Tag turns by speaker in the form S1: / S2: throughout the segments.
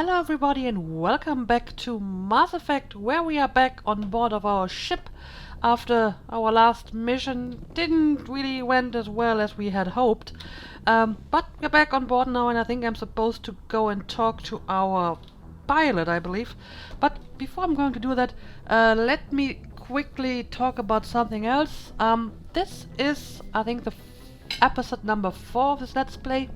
S1: Hello everybody and welcome back to Mass Effect, where we are back on board of our ship after our last mission didn't really went as well as we had hoped. But we're back on board now and I think I'm supposed to go and talk to our pilot, I believe. But before I'm going to do that, let me quickly talk about something else. This is, I think, the episode number 4 of this Let's Play.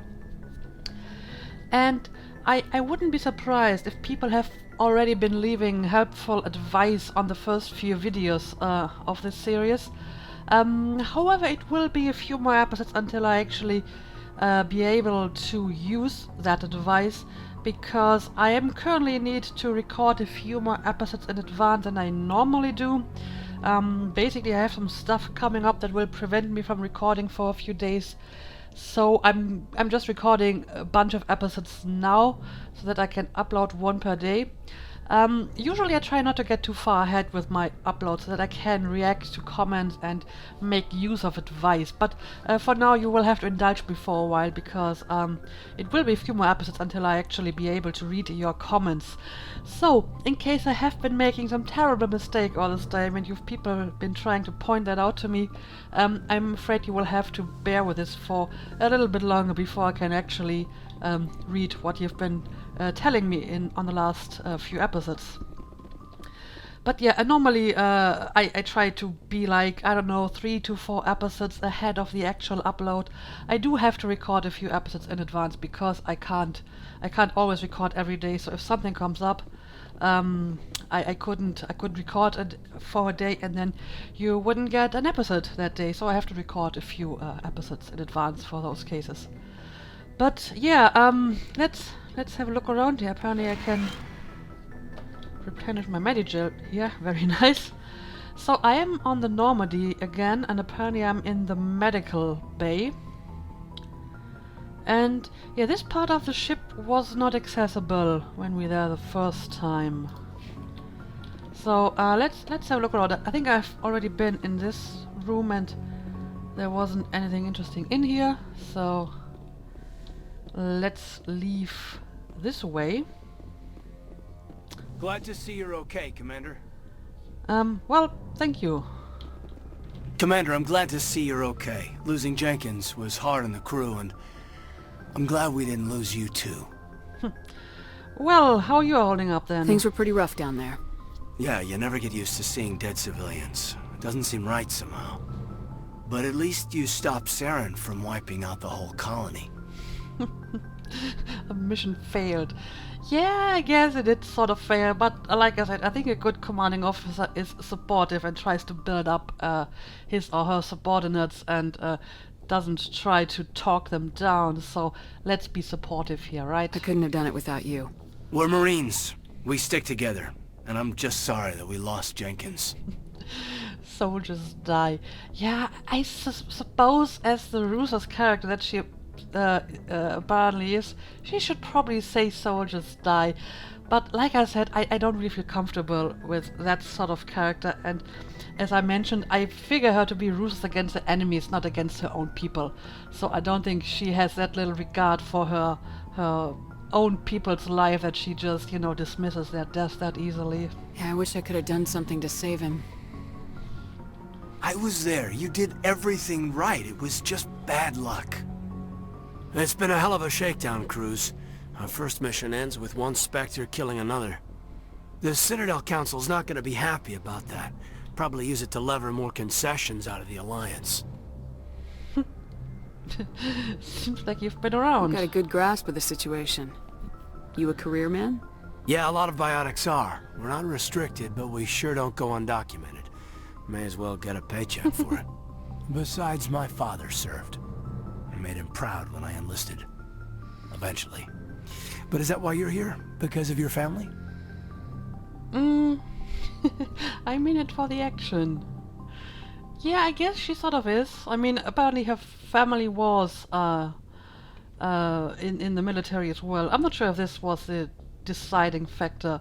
S1: And I wouldn't be surprised if people have already been leaving helpful advice on the first few videos of this series. However, it will be a few more episodes until I actually be able to use that advice, because I am currently in need to record a few more episodes in advance than I normally do. Basically, I have some stuff coming up that will prevent me from recording for a few days. So I'm just recording a bunch of episodes now so that I can upload one per day. Usually I try not to get too far ahead with my uploads so that I can react to comments and make use of advice. But for now you will have to indulge me for a while, because it will be a few more episodes until I actually be able to read your comments. So, in case I have been making some terrible mistake all this time and you've people been trying to point that out to me, I'm afraid you will have to bear with this for a little bit longer before I can actually read what you've been telling me on the last few episodes. But yeah, normally I try to be like, I don't know, 3 to 4 episodes ahead of the actual upload. I do have to record a few episodes in advance because I can't always record every day. So if something comes up, I couldn't record it for a day and then you wouldn't get an episode that day. So I have to record a few episodes in advance for those cases. But yeah, let's have a look around here. Apparently I can replenish my Medigel here. Very nice. So I am on the Normandy again, and apparently I'm in the medical bay. And yeah, this part of the ship was not accessible when we were there the first time. So let's have a look around. I think I've already been in this room and there wasn't anything interesting in here. So let's leave this way.
S2: Glad to see you're okay, Commander.
S1: Well, thank you.
S2: Commander, I'm glad to see you're okay. Losing Jenkins was hard on the crew, and I'm glad we didn't lose you too.
S1: Well, how are you holding up then?
S3: Things were pretty rough down there.
S2: Yeah, you never get used to seeing dead civilians. It doesn't seem right somehow. But at least you stopped Saren from wiping out the whole colony.
S1: The mission failed. Yeah, I guess it did sort of fail, but like I said, I think a good commanding officer is supportive and tries to build up his or her subordinates and doesn't try to talk them down, so let's be supportive here, right?
S3: I couldn't have done it without you.
S2: We're Marines. We stick together, and I'm just sorry that we lost Jenkins.
S1: Soldiers die. Yeah, I suppose as the Russo's character that she apparently is, she should probably say soldiers die. But like I said, I don't really feel comfortable with that sort of character, and as I mentioned, I figure her to be ruthless against the enemies, not against her own people. So I don't think she has that little regard for her own people's life that she just, you know, dismisses their deaths that easily.
S3: Yeah, I wish I could have done something to save him.
S2: I was there. You did everything right. It was just bad luck. It's been a hell of a shakedown cruise. Our first mission ends with one Spectre killing another. The Citadel Council's not going to be happy about that. Probably use it to lever more concessions out of the Alliance.
S1: Seems like you've been around.
S3: Got a good grasp of the situation. You a career man?
S2: Yeah, a lot of biotics are. We're not restricted, but we sure don't go undocumented. May as well get a paycheck for it. Besides, my father served. I made him proud when I enlisted. Eventually. But is that why you're here? Because of your family?
S1: I'm in it for the action. Yeah, I guess she sort of is. I mean, apparently her family was in the military as well. I'm not sure if this was the deciding factor.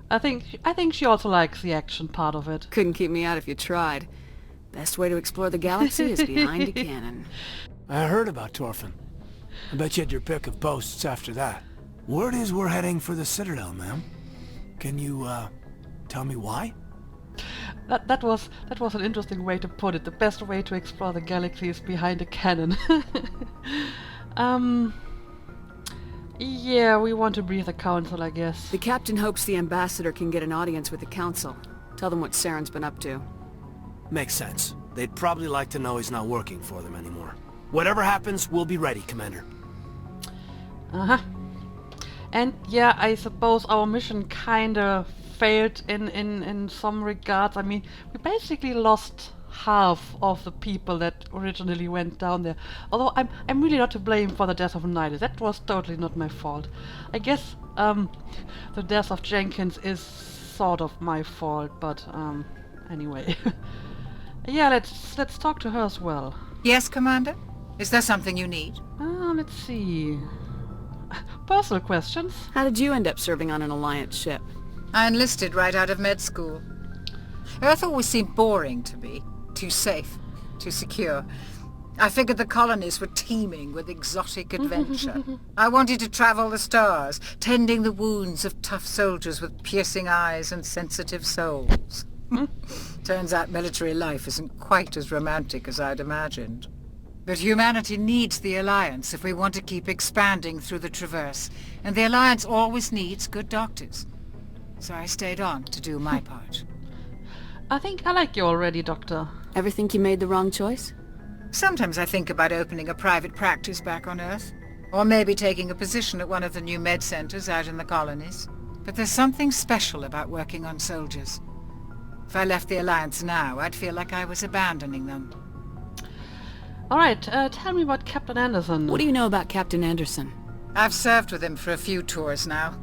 S1: I think she also likes the action part of it.
S3: Couldn't keep me out if you tried. Best way to explore the galaxy is behind a cannon.
S2: I heard about Torfin. I bet you had your pick of posts after that. Word is we're heading for the Citadel, ma'am. Can you, tell me why?
S1: That was an interesting way to put it. The best way to explore the galaxy is behind a cannon. Yeah, we want to brief the council, I guess.
S3: The captain hopes the ambassador can get an audience with the council. Tell them what Saren's been up to.
S2: Makes sense. They'd probably like to know he's not working for them anymore. Whatever happens, we'll be ready, Commander.
S1: Uh-huh. And yeah, I suppose our mission kinda failed in some regards. I mean, we basically lost half of the people that originally went down there. Although I'm really not to blame for the death of Nidus. That was totally not my fault. I guess the death of Jenkins is sort of my fault, but anyway. Yeah, let's talk to her as well.
S4: Yes, Commander? Is there something you need?
S1: Let's see. Personal questions.
S3: How did you end up serving on an Alliance ship?
S4: I enlisted right out of med school. Earth always seemed boring to me. Too safe, too secure. I figured the colonies were teeming with exotic adventure. I wanted to travel the stars, tending the wounds of tough soldiers with piercing eyes and sensitive souls. Turns out military life isn't quite as romantic as I'd imagined. But humanity needs the Alliance if we want to keep expanding through the Traverse, and the Alliance always needs good doctors. So I stayed on to do my part.
S1: I think I like you already, Doctor.
S3: Ever think you made the wrong choice?
S4: Sometimes I think about opening a private practice back on Earth, or maybe taking a position at one of the new med centers out in the colonies. But there's something special about working on soldiers. If I left the Alliance now, I'd feel like I was abandoning them.
S1: Alright, tell me about Captain Anderson.
S3: What do you know about Captain Anderson?
S4: I've served with him for a few tours now.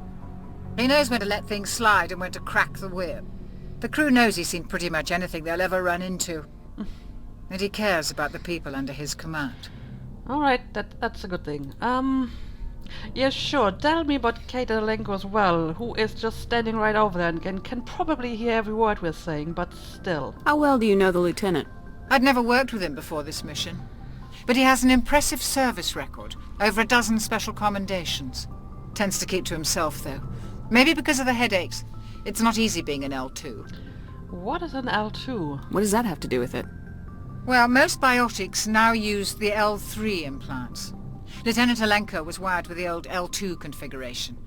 S4: He knows when to let things slide and when to crack the whip. The crew knows he's seen pretty much anything they'll ever run into. And he cares about the people under his command.
S1: Alright, that's a good thing. Yeah, sure, tell me about Citadel as well, who is just standing right over there and can probably hear every word we're saying, but still.
S3: How well do you know the lieutenant?
S4: I'd never worked with him before this mission. But he has an impressive service record, over a dozen special commendations. Tends to keep to himself, though. Maybe because of the headaches. It's not easy being an L2.
S1: What is an L2?
S3: What does that have to do with it?
S4: Well, most biotics now use the L3 implants. Lieutenant Alenko was wired with the old L2 configuration.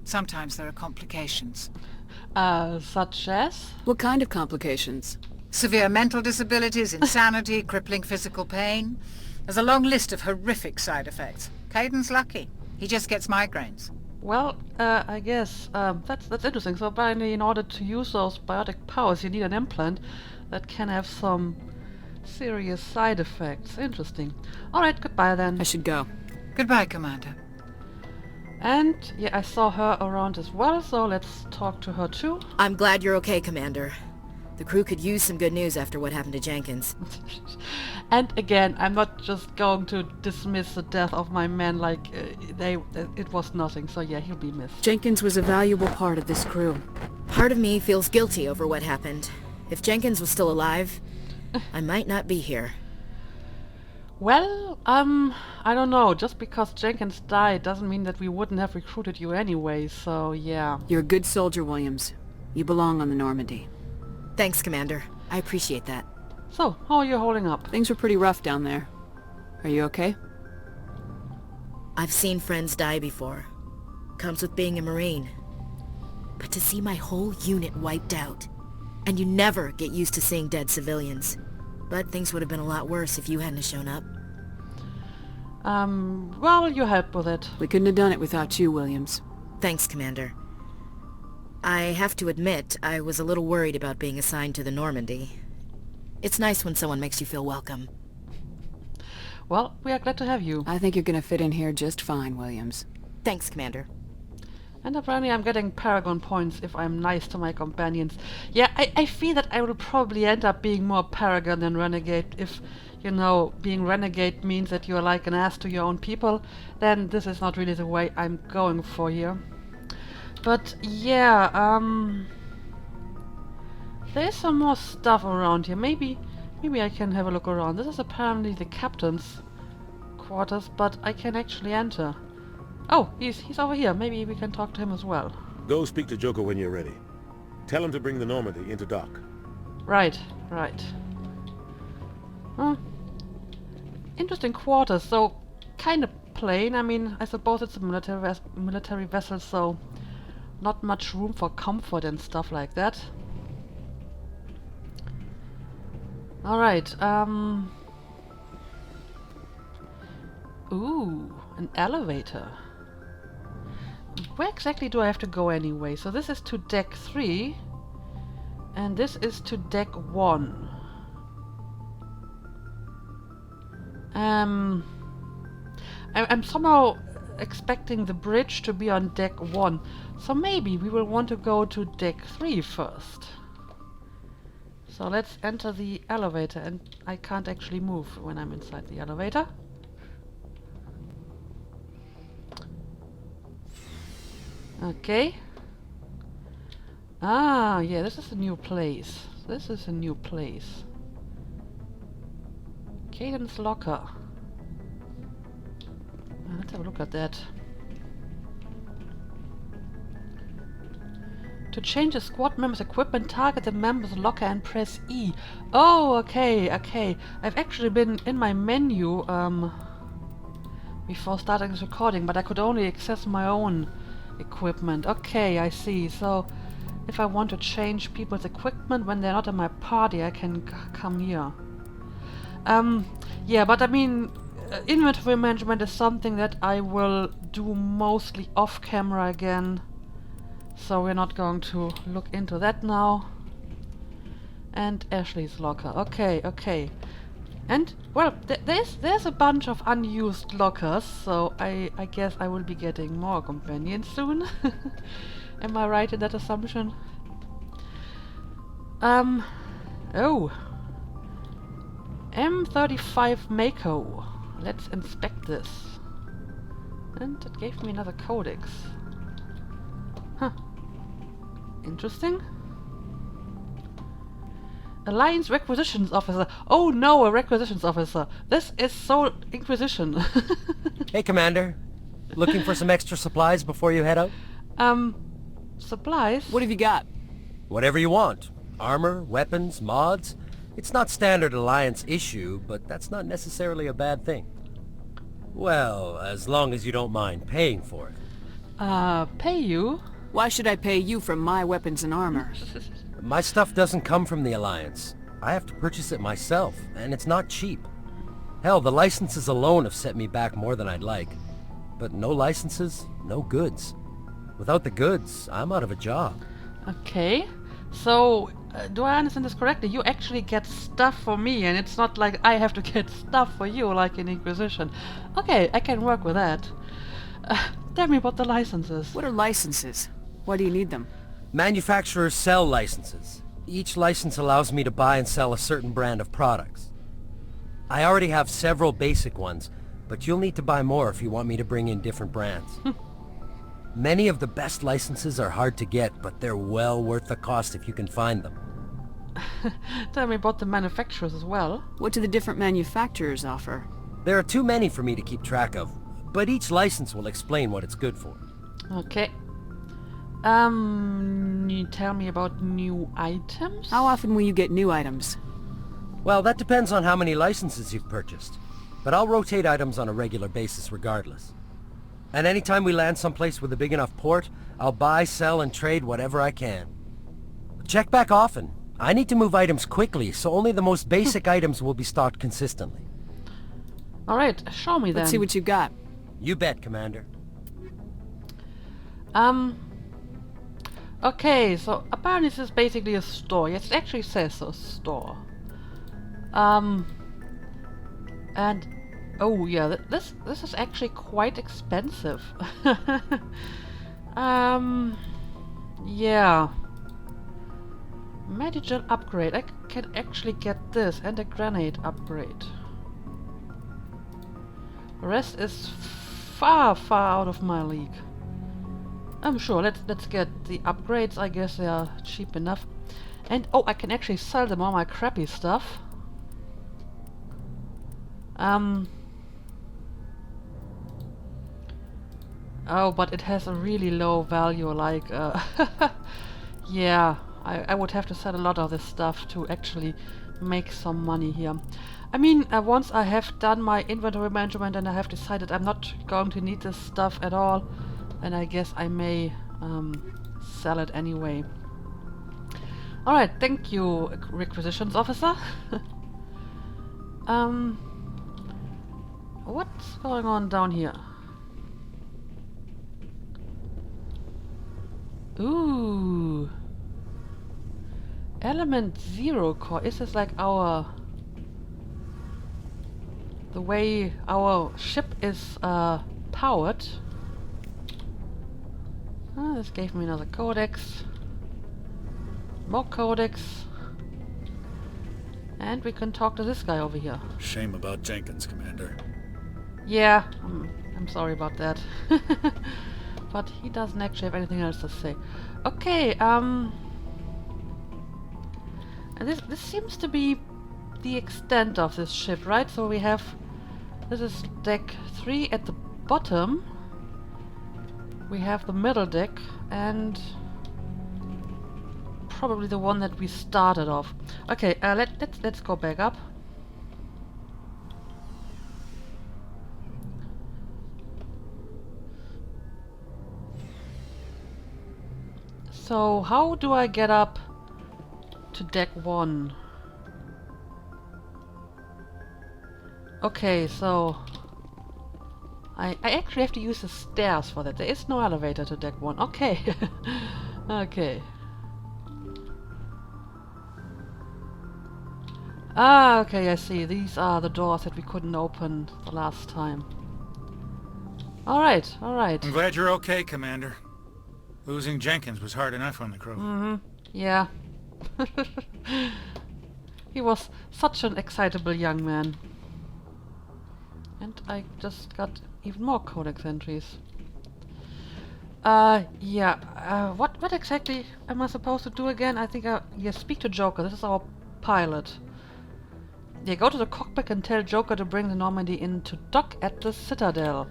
S4: Sometimes there are complications.
S1: Such as?
S3: What kind of complications?
S4: Severe mental disabilities, insanity, crippling physical pain. There's a long list of horrific side effects. Caden's lucky. He just gets migraines.
S1: Well, I guess, that's interesting. So apparently in order to use those biotic powers you need an implant that can have some serious side effects. Interesting. Alright, goodbye then.
S3: I should go.
S4: Goodbye, Commander.
S1: And yeah, I saw her around as well, so let's talk to her too.
S5: I'm glad you're okay, Commander. The crew could use some good news after what happened to Jenkins.
S1: And again, I'm not just going to dismiss the death of my men like it was nothing, so yeah, he'll be missed.
S3: Jenkins was a valuable part of this crew.
S5: Part of me feels guilty over what happened. If Jenkins was still alive, I might not be here.
S1: Well, I don't know. Just because Jenkins died doesn't mean that we wouldn't have recruited you anyway, so yeah.
S3: You're a good soldier, Williams. You belong on the Normandy.
S5: Thanks, Commander. I appreciate that.
S1: So, how are you holding up?
S3: Things were pretty rough down there. Are you okay?
S5: I've seen friends die before. Comes with being a Marine. But to see my whole unit wiped out, and you never get used to seeing dead civilians. But things would have been a lot worse if you hadn't shown up.
S1: Well, you helped with it.
S3: We couldn't have done it without you, Williams.
S5: Thanks, Commander. I have to admit, I was a little worried about being assigned to the Normandy. It's nice when someone makes you feel welcome.
S1: Well, we are glad to have you.
S3: I think you're gonna fit in here just fine, Williams.
S5: Thanks, Commander.
S1: And apparently I'm getting Paragon points if I'm nice to my companions. Yeah, I feel that I will probably end up being more Paragon than Renegade. If, you know, being Renegade means that you're like an ass to your own people, then this is not really the way I'm going for here. But yeah, there's some more stuff around here. Maybe I can have a look around. This is apparently the captain's quarters, but I can actually enter. Oh, he's over here. Maybe we can talk to him as well.
S6: Go speak to Joker when you're ready. Tell him to bring the Normandy into dock.
S1: Right, right. Interesting quarters, so kind of plain. I mean, I suppose it's a military vessel, so not much room for comfort and stuff like that. Alright, ooh, an elevator. Where exactly do I have to go anyway? So this is to deck 3, and this is to deck 1. I'm somehow expecting the bridge to be on deck 1, so maybe we will want to go to deck 3 first. So let's enter the elevator, and I can't actually move when I'm inside the elevator. Okay. Ah, yeah, this is a new place. This is a new place. Cadence locker. Let's have a look at that. To change a squad member's equipment, target the member's locker and press E. Oh, okay, okay. I've actually been in my menu before starting this recording, but I could only access my own equipment. Okay, I see. So if I want to change people's equipment when they're not in my party, I can come here. Yeah, but I mean, inventory management is something that I will do mostly off camera again. So we're not going to look into that now. And Ashley's locker. Okay, okay. And, well, there's a bunch of unused lockers, so I guess I will be getting more companions soon. Am I right in that assumption? Oh. M35 Mako. Let's inspect this. And it gave me another codex. Huh. Interesting. Alliance Requisitions Officer. Oh no, a Requisitions Officer. This is so Inquisition.
S7: Hey, Commander. Looking for some extra supplies before you head out?
S1: Supplies?
S3: What have you got?
S7: Whatever you want. Armor, weapons, mods. It's not standard Alliance issue, but that's not necessarily a bad thing. Well, as long as you don't mind paying for it.
S1: Pay you?
S3: Why should I pay you for my weapons and armor?
S7: My stuff doesn't come from the Alliance. I have to purchase it myself, and it's not cheap. Hell, the licenses alone have set me back more than I'd like. But no licenses, no goods. Without the goods, I'm out of a job.
S1: Okay. So, do I understand this correctly? You actually get stuff for me, and it's not like I have to get stuff for you like in Inquisition. Okay, I can work with that. Tell me about the licenses.
S3: What are licenses? Why do you need them?
S7: Manufacturers sell licenses. Each license allows me to buy and sell a certain brand of products. I already have several basic ones, but you'll need to buy more if you want me to bring in different brands. Many of the best licenses are hard to get, but they're well worth the cost if you can find them.
S1: Tell me about the manufacturers as well.
S3: What do the different manufacturers offer?
S7: There are too many for me to keep track of, but each license will explain what it's good for.
S1: Okay. You tell me about new items?
S3: How often will you get new items?
S7: Well, that depends on how many licenses you've purchased. But I'll rotate items on a regular basis regardless. And anytime we land someplace with a big enough port, I'll buy, sell, and trade whatever I can. Check back often. I need to move items quickly, so only the most basic items will be stocked consistently.
S1: Alright, show me then.
S3: Let's see what you've got.
S7: You bet, Commander.
S1: Okay, so apparently this is basically a store. Yes, it actually says so, store. And oh yeah, this is actually quite expensive. Yeah. Medical upgrade. I can actually get this and a grenade upgrade. The rest is far out of my league. I'm sure. Let's get the upgrades. I guess they are cheap enough. And oh, I can actually sell them all my crappy stuff. Oh, but it has a really low value, like, yeah, I would have to sell a lot of this stuff to actually make some money here. I mean, once I have done my inventory management and I have decided I'm not going to need this stuff at all, then I guess I may sell it anyway. Alright, thank you, requisitions officer. What's going on down here? Ooh. Element 0 core. Is this like the way our ship is powered? This gave me another codex. More codex. And we can talk to this guy over here.
S8: Shame about Jenkins, Commander.
S1: Yeah, I'm sorry about that. But he doesn't actually have anything else to say. Okay, and this seems to be the extent of this ship, right? So we have... This is deck 3 at the bottom. We have the middle deck, and... probably the one that we started off. Okay, let's go back up. So how do I get up to deck 1? Okay, so I actually have to use the stairs for that. There is no elevator to deck 1. Okay. Okay. Ah, okay, I see. These are the doors that we couldn't open the last time. Alright, alright.
S8: I'm glad you're okay, Commander. Losing Jenkins was hard enough on the crew.
S1: Mm-hmm. Yeah. He was such an excitable young man. And I just got even more codex entries. Yeah. What exactly am I supposed to do again? I think yeah, speak to Joker. This is our pilot. Yeah, go to the cockpit and tell Joker to bring the Normandy in to dock at the Citadel.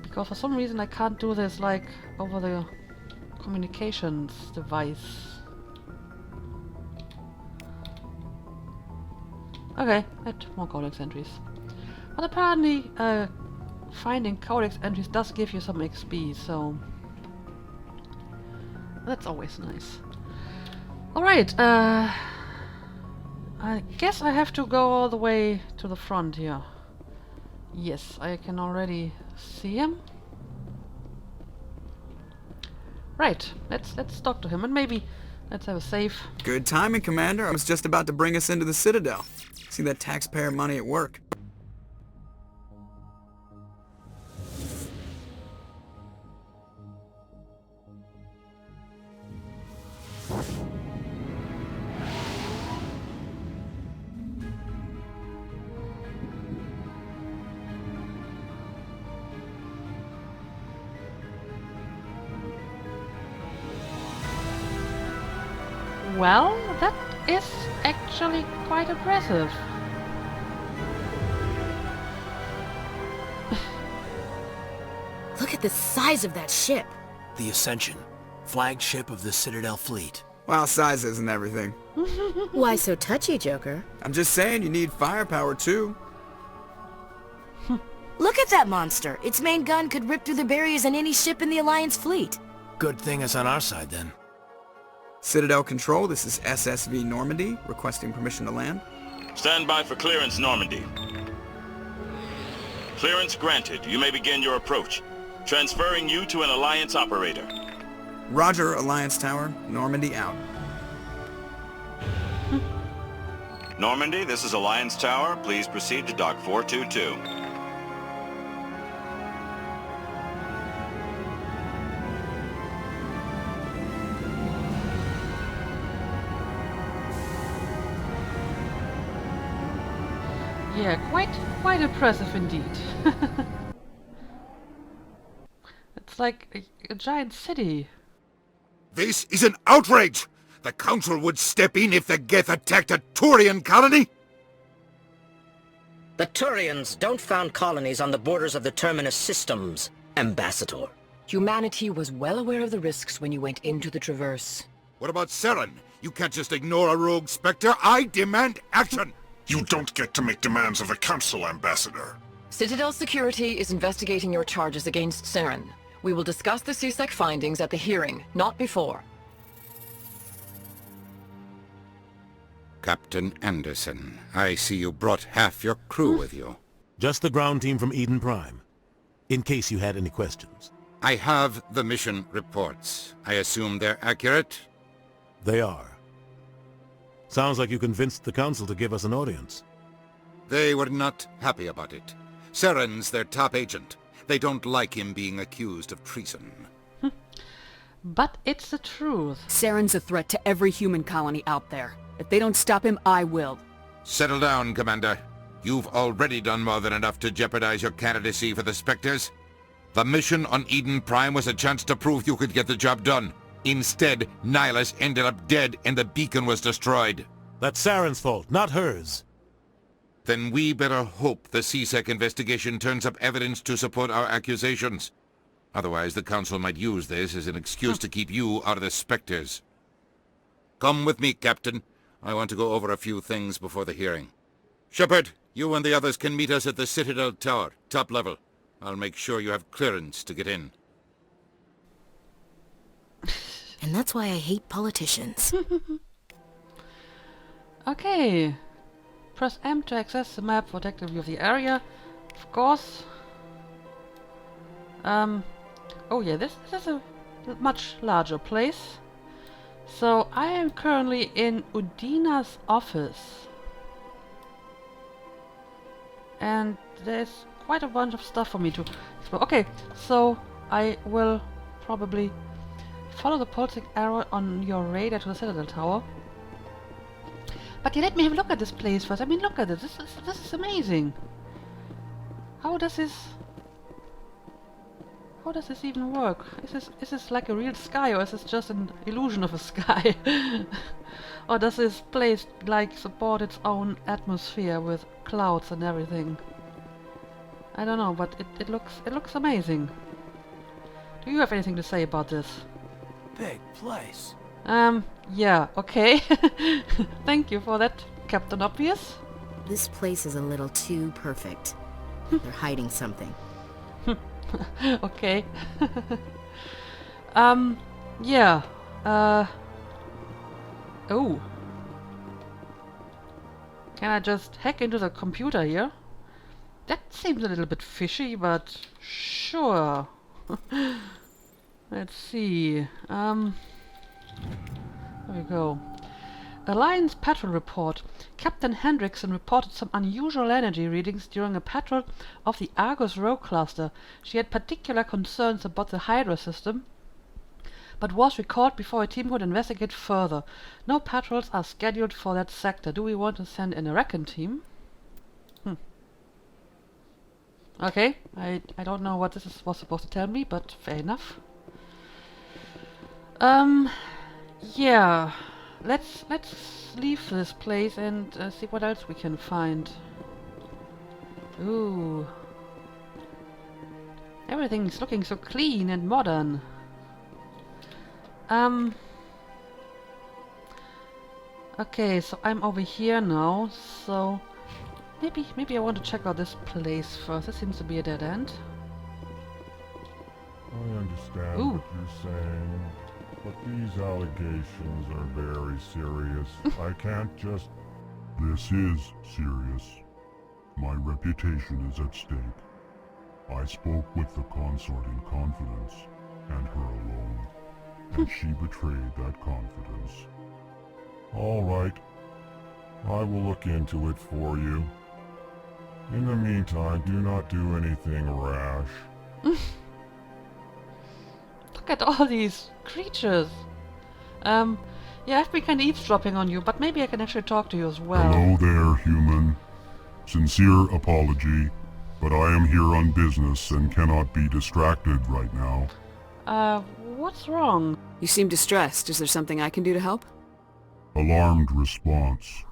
S1: Because for some reason I can't do this, like, over the communications device. Okay, add more codex entries. But apparently, finding codex entries does give you some XP, so... that's always nice. Alright, I guess I have to go all the way to the front here. Yes, I can already see him. Right, let's talk to him and maybe let's have a save.
S9: Good timing, Commander. I was just about to bring us into the Citadel. See that taxpayer money at work.
S1: Well, that is actually quite impressive.
S5: Look at the size of that ship.
S2: The Ascension, flagship of the Citadel fleet.
S9: Well, size isn't everything.
S5: Why so touchy, Joker?
S9: I'm just saying you need firepower, too.
S5: Look at that monster. Its main gun could rip through the barriers in any ship in the Alliance fleet.
S2: Good thing it's on our side, then.
S9: Citadel Control, this is SSV Normandy, requesting permission to land.
S10: Stand by for clearance, Normandy. Clearance granted. You may begin your approach. Transferring you to an Alliance operator.
S9: Roger, Alliance Tower. Normandy out.
S10: Normandy, this is Alliance Tower. Please proceed to Dock 422.
S1: Yeah, quite impressive indeed. It's like a giant city.
S11: This is an outrage! The Council would step in if the Geth attacked a Turian colony!
S12: The Turians don't found colonies on the borders of the Terminus systems. Ambassador.
S3: Humanity was well aware of the risks when you went into the Traverse.
S11: What about Saren? You can't just ignore a rogue Spectre. I demand action!
S13: You don't get to make demands of the Council, Ambassador.
S3: Citadel Security is investigating your charges against Saren. We will discuss the CSEC findings at the hearing, not before.
S11: Captain Anderson, I see you brought half your crew with you.
S6: Just the ground team from Eden Prime, in case you had any questions.
S11: I have the mission reports. I assume they're accurate?
S6: They are. Sounds like you convinced the Council to give us an audience.
S11: They were not happy about it. Saren's their top agent. They don't like him being accused of treason.
S1: But it's the truth.
S3: Saren's a threat to every human colony out there. If they don't stop him, I will.
S11: Settle down, Commander. You've already done more than enough to jeopardize your candidacy for the Spectres. The mission on Eden Prime was a chance to prove you could get the job done. Instead, Nihilus ended up dead and the beacon was destroyed.
S6: That's Saren's fault, not hers.
S11: Then we better hope the CSEC investigation turns up evidence to support our accusations. Otherwise, the Council might use this as an excuse to keep you out of the Spectres. Come with me, Captain. I want to go over a few things before the hearing. Shepard, you and the others can meet us at the Citadel Tower, top level. I'll make sure you have clearance to get in.
S5: And that's why I hate politicians.
S1: Okay. Press M to access the map for tactile view of the area. Of course. Oh yeah, this is a much larger place. So I am currently in Udina's office. And there's quite a bunch of stuff for me to explore. Okay, so I will probably follow the pulsing arrow on your radar to the Citadel Tower. But yeah, let me have a look at this place first. I mean, look at this. This is amazing. How does this even work? Is this like a real sky, or is this just an illusion of a sky? Or does this place like support its own atmosphere with clouds and everything? I don't know, but it looks amazing. Do you have anything to say about this?
S2: Big place.
S1: Yeah, okay. Thank you for that, Captain Obvious.
S5: This place is a little too perfect. They're hiding something.
S1: Okay. Yeah. Oh. Can I just hack into the computer here? That seems a little bit fishy, but sure. Let's see. There we go. Alliance patrol report. Captain Hendrickson reported some unusual energy readings during a patrol of the Argus rogue cluster. She had particular concerns about the Hydra system, but was recalled before a team could investigate further. No patrols are scheduled for that sector. Do we want to send in a recon team? Okay, I don't know what this was supposed to tell me, but fair enough. Yeah. Let's leave this place and see what else we can find. Ooh. Everything's looking so clean and modern. Okay, so I'm over here now, so maybe I want to check out this place first. This seems to be a dead end.
S14: I understand what you're saying, but these allegations are very serious. I can't just... This is serious. My reputation is at stake. I spoke with the consort in confidence, and her alone, and she betrayed that confidence. All right. I will look into it for you. In the meantime, do not do anything rash.
S1: Look at all these creatures. Yeah, I've been kind of eavesdropping on you, but maybe I can actually talk to you as well.
S14: Hello there, human. Sincere apology, but I am here on business and cannot be distracted right now.
S1: What's wrong?
S3: You seem distressed. Is there something I can do to help?
S14: Alarmed response.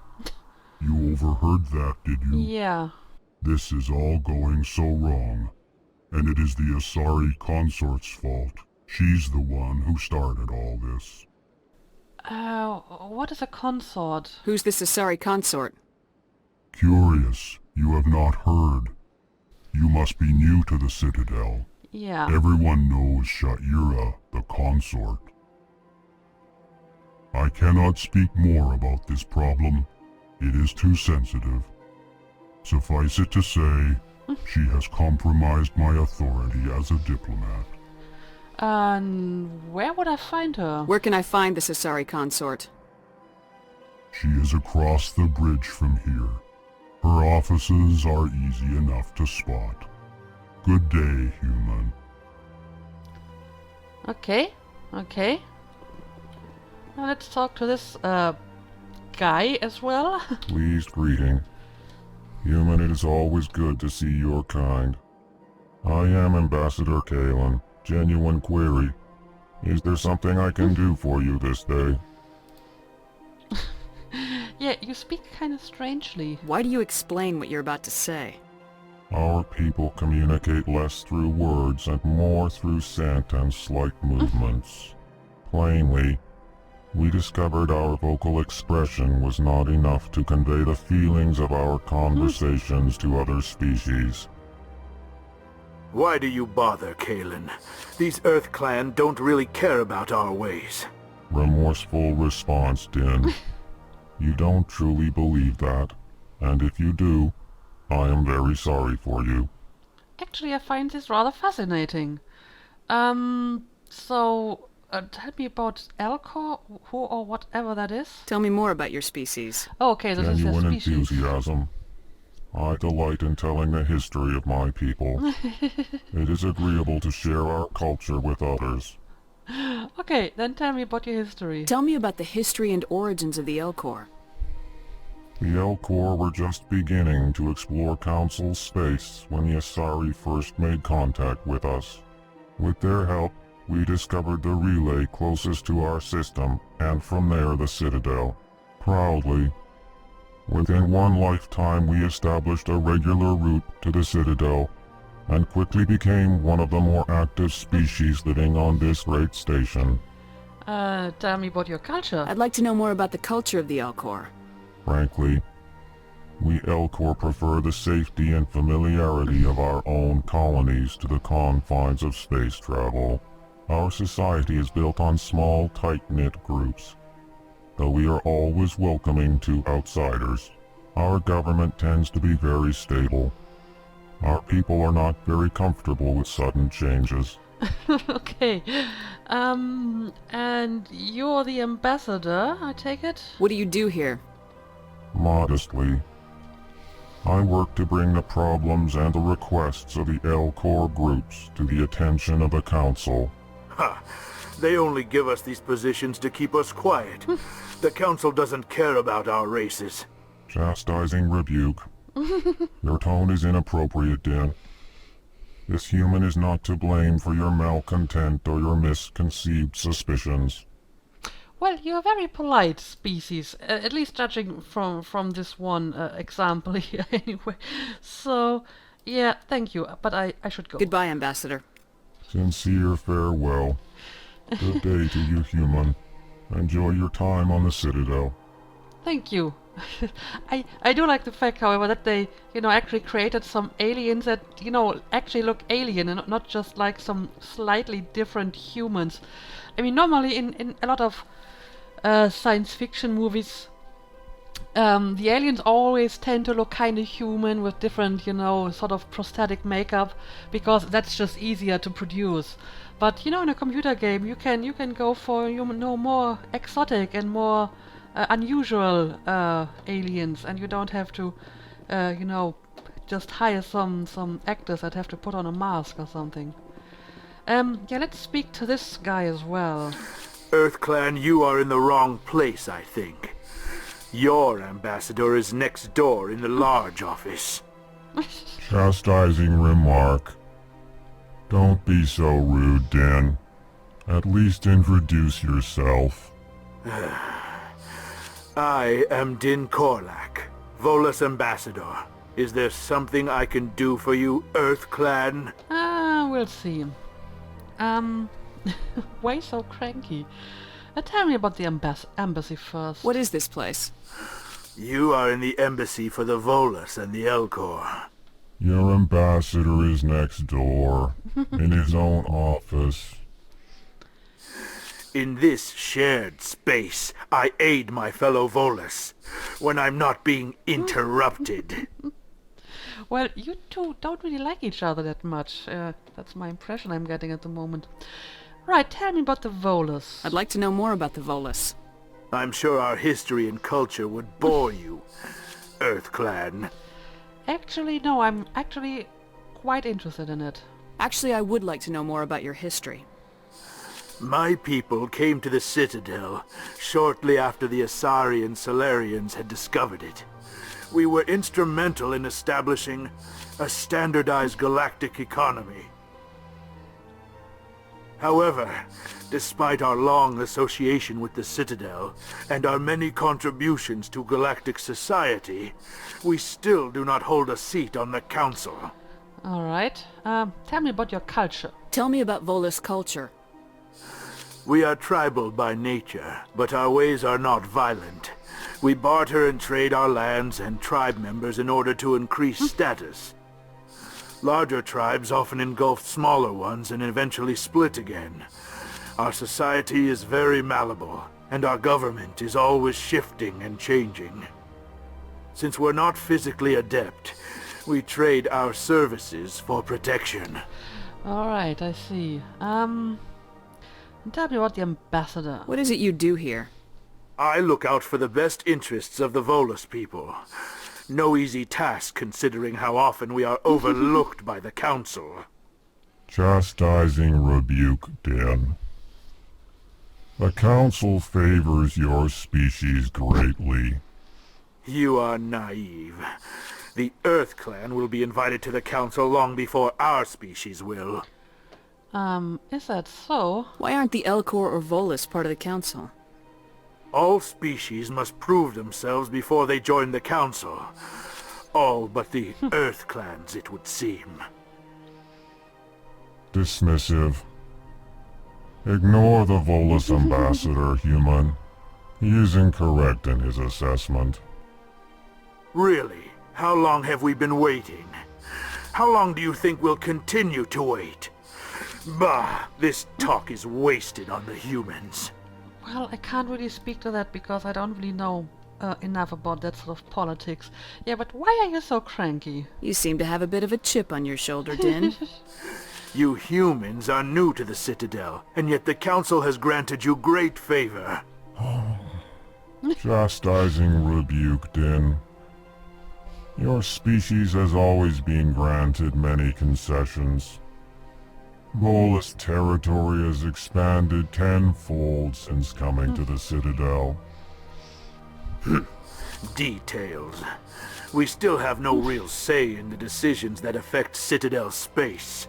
S14: You overheard that, did you?
S1: Yeah.
S14: This is all going so wrong. and it is the Asari consort's fault. She's the one who started all this.
S1: What is a consort?
S12: Who's this Asari consort?
S14: Curious, you have not heard. You must be new to the Citadel.
S1: Yeah.
S14: Everyone knows Sha'ira, the consort. I cannot speak more about this problem. It is too sensitive. Suffice it to say, she has compromised my authority as a diplomat.
S1: Where would I find her?
S12: Where can I find this Asari consort?
S14: She is across the bridge from here. Her offices are easy enough to spot. Good day, human.
S1: Okay, okay. Now let's talk to this, guy as well.
S14: Pleased greeting. Human, it is always good to see your kind. I am Ambassador Kalen. Genuine query. Is there something I can do for you this day?
S1: Yeah, you speak kind of strangely.
S12: Why do you explain what you're about to say?
S14: Our people communicate less through words and more through scent and slight movements. Plainly, we discovered our vocal expression was not enough to convey the feelings of our conversations to other species.
S15: Why do you bother, Kalen? These Earth Clan don't really care about our ways.
S14: Remorseful response, Din. You don't truly believe that, and if you do, I am very sorry for you.
S1: Actually, I find this rather fascinating. Tell me about Elcor, who or whatever that is.
S12: Tell me more about your species.
S1: Oh, okay, this is a
S14: Genuine
S1: species.
S14: enthusiasm. I delight in telling the history of my people. It is agreeable to share our culture with others.
S1: Okay, then tell me about your history.
S12: Tell me about the history and origins of the Elcor.
S14: The Elcor were just beginning to explore Council space when the Asari first made contact with us. With their help, we discovered the relay closest to our system, and from there the Citadel. Proudly, within one lifetime we established a regular route to the Citadel, and quickly became one of the more active species living on this great station.
S1: Tell me about your culture.
S12: I'd like to know more about the culture of the Elcor.
S14: Frankly, we Elcor prefer the safety and familiarity of our own colonies to the confines of space travel. Our society is built on small, tight-knit groups. Though we are always welcoming to outsiders, our government tends to be very stable. Our people are not very comfortable with sudden changes.
S1: Okay. And you're the ambassador, I take it?
S12: What do you do here?
S14: Modestly, I work to bring the problems and the requests of the Elcor groups to the attention of the Council.
S15: Ha! They only give us these positions to keep us quiet. The Council doesn't care about our races.
S14: Chastising rebuke. Your tone is inappropriate, Din. This human is not to blame for your malcontent or your misconceived suspicions.
S1: Well, you're a very polite species, at least judging from this one example here anyway. So, yeah, thank you, but I should go.
S12: Goodbye, Ambassador.
S14: Sincere farewell. Good day to you, human. Enjoy your time on the Citadel.
S1: Thank you. I do like the fact, however, that they, actually created some aliens that, actually look alien and not just like some slightly different humans. I mean, normally in a lot of science fiction movies, the aliens always tend to look kind of human with different, sort of prosthetic makeup, because that's just easier to produce. But, in a computer game, you can go for, more exotic and more unusual aliens, and you don't have to, just hire some actors that have to put on a mask or something. Yeah, let's speak to this guy as well.
S15: Earth Clan, you are in the wrong place, I think. Your ambassador is next door in the large office.
S14: Chastising remark. Don't be so rude, Din. At least introduce yourself.
S15: I am Din Korlak, Volus ambassador. Is there something I can do for you, Earth Clan?
S1: We'll see. Why so cranky? Tell me about the embassy first.
S12: What is this place?
S15: You are in the embassy for the Volus and the Elcor.
S14: Your ambassador is next door, in his own office.
S15: In this shared space, I aid my fellow Volus when I'm not being interrupted.
S1: Well, you two don't really like each other that much. That's my impression I'm getting at the moment. Right, tell me about the Volus.
S12: I'd like to know more about the Volus.
S15: I'm sure our history and culture would bore you, Earth Clan.
S1: Actually, no, I'm actually quite interested in it.
S12: Actually, I would like to know more about your history.
S15: My people came to the Citadel shortly after the Asari Solarians had discovered it. We were instrumental in establishing a standardized galactic economy. However, despite our long association with the Citadel and our many contributions to galactic society, we still do not hold a seat on the Council.
S1: Alright, tell me about your culture.
S12: Tell me about Volus culture.
S15: We are tribal by nature, but our ways are not violent. We barter and trade our lands and tribe members in order to increase status. Larger tribes often engulf smaller ones and eventually split again. Our society is very malleable, and our government is always shifting and changing. Since we're not physically adept, we trade our services for protection.
S1: Alright, I see. Tell me about the ambassador.
S12: What is it you do here?
S15: I look out for the best interests of the Volus people. No easy task considering how often we are overlooked by the Council.
S14: Chastising rebuke, Den. The Council favors your species greatly.
S15: You are naive. The Earth Clan will be invited to the Council long before our species will.
S1: Is that so?
S12: Why aren't the Elcor or Volus part of the Council?
S15: All species must prove themselves before they join the Council. All but the Earth Clans, it would seem.
S14: Dismissive. Ignore the Volus ambassador, human. He is incorrect in his assessment.
S15: Really? How long have we been waiting? How long do you think we'll continue to wait? Bah, this talk is wasted on the humans.
S1: Well, I can't really speak to that because I don't really know enough about that sort of politics. Yeah, but why are you so cranky?
S12: You seem to have a bit of a chip on your shoulder, Din.
S15: You humans are new to the Citadel, and yet the Council has granted you great favor.
S14: Chastising rebuke, Din. Your species has always been granted many concessions. Volus territory has expanded tenfold since coming to the Citadel.
S15: Details. We still have no real say in the decisions that affect Citadel space.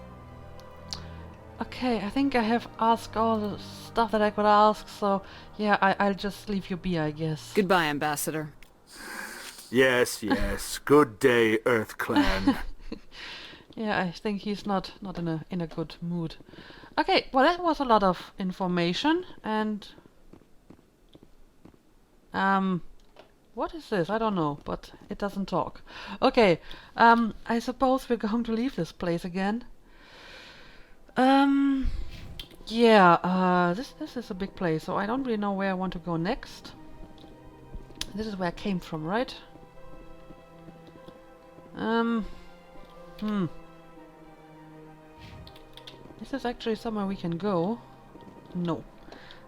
S1: Okay, I think I have asked all the stuff that I could ask, so yeah, I'll just leave you be, I guess.
S12: Goodbye, Ambassador.
S15: Yes, yes. Good day, Earth Clan.
S1: Yeah, I think he's not in a good mood. Okay, well that was a lot of information, and what is this? I don't know, but it doesn't talk. Okay, I suppose we're going to leave this place again. Yeah, this is a big place, so I don't really know where I want to go next. This is where I came from, right? Is this actually somewhere we can go? No.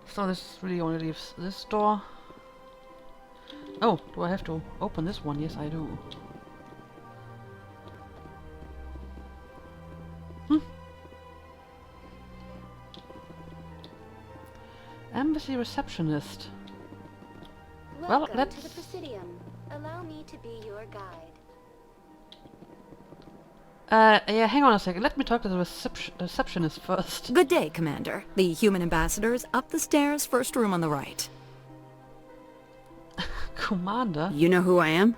S1: So this really only leaves this door. Oh, do I have to open this one? Yes, I do. Embassy receptionist.
S16: Welcome
S1: well, let's...
S16: to the Presidium. Allow me to be your guide.
S1: Yeah, hang on a second. Let me talk to the receptionist first.
S17: Good day, Commander. The human ambassador is up the stairs, first room on the right.
S1: Commander?
S12: You know who I am?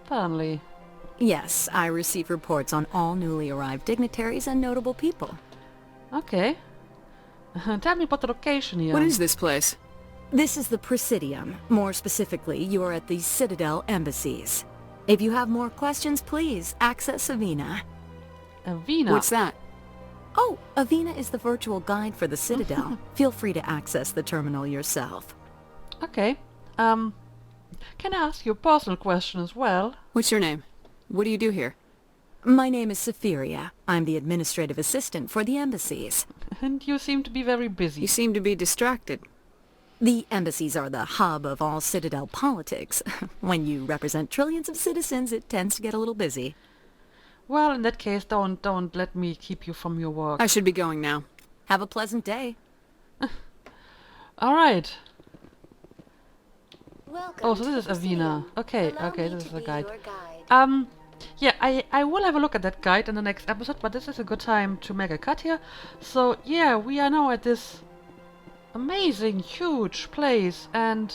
S1: Apparently.
S17: Yes, I receive reports on all newly arrived dignitaries and notable people.
S1: Okay. Tell me about the location here.
S12: What is this place?
S17: This is the Presidium. More specifically, you are at the Citadel embassies. If you have more questions, please access Avina.
S1: Avina?
S12: What's that?
S17: Oh, Avina is the virtual guide for the Citadel. Feel free to access the terminal yourself.
S1: Okay. Can I ask you a personal question as well?
S12: What's your name? What do you do here?
S17: My name is Safiria. I'm the administrative assistant for the embassies.
S1: And you seem to be very busy.
S12: You seem to be distracted.
S17: The embassies are the hub of all Citadel politics. When you represent trillions of citizens, it tends to get a little busy.
S1: Well, in that case, don't let me keep you from your work.
S12: I should be going now.
S17: Have a pleasant day.
S1: All right.
S16: Welcome
S1: Oh, so this is Avina. Okay, this is the guide. Yeah, I will have a look at that guide in the next episode, but this is a good time to make a cut here. So, yeah, we are now at this amazing, huge place, and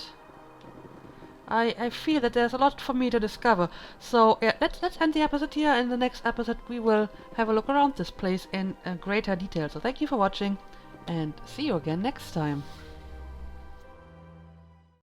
S1: I feel that there's a lot for me to discover. So, yeah, let's end the episode here. In the next episode, we will have a look around this place in greater detail. So, thank you for watching, and see you again next time.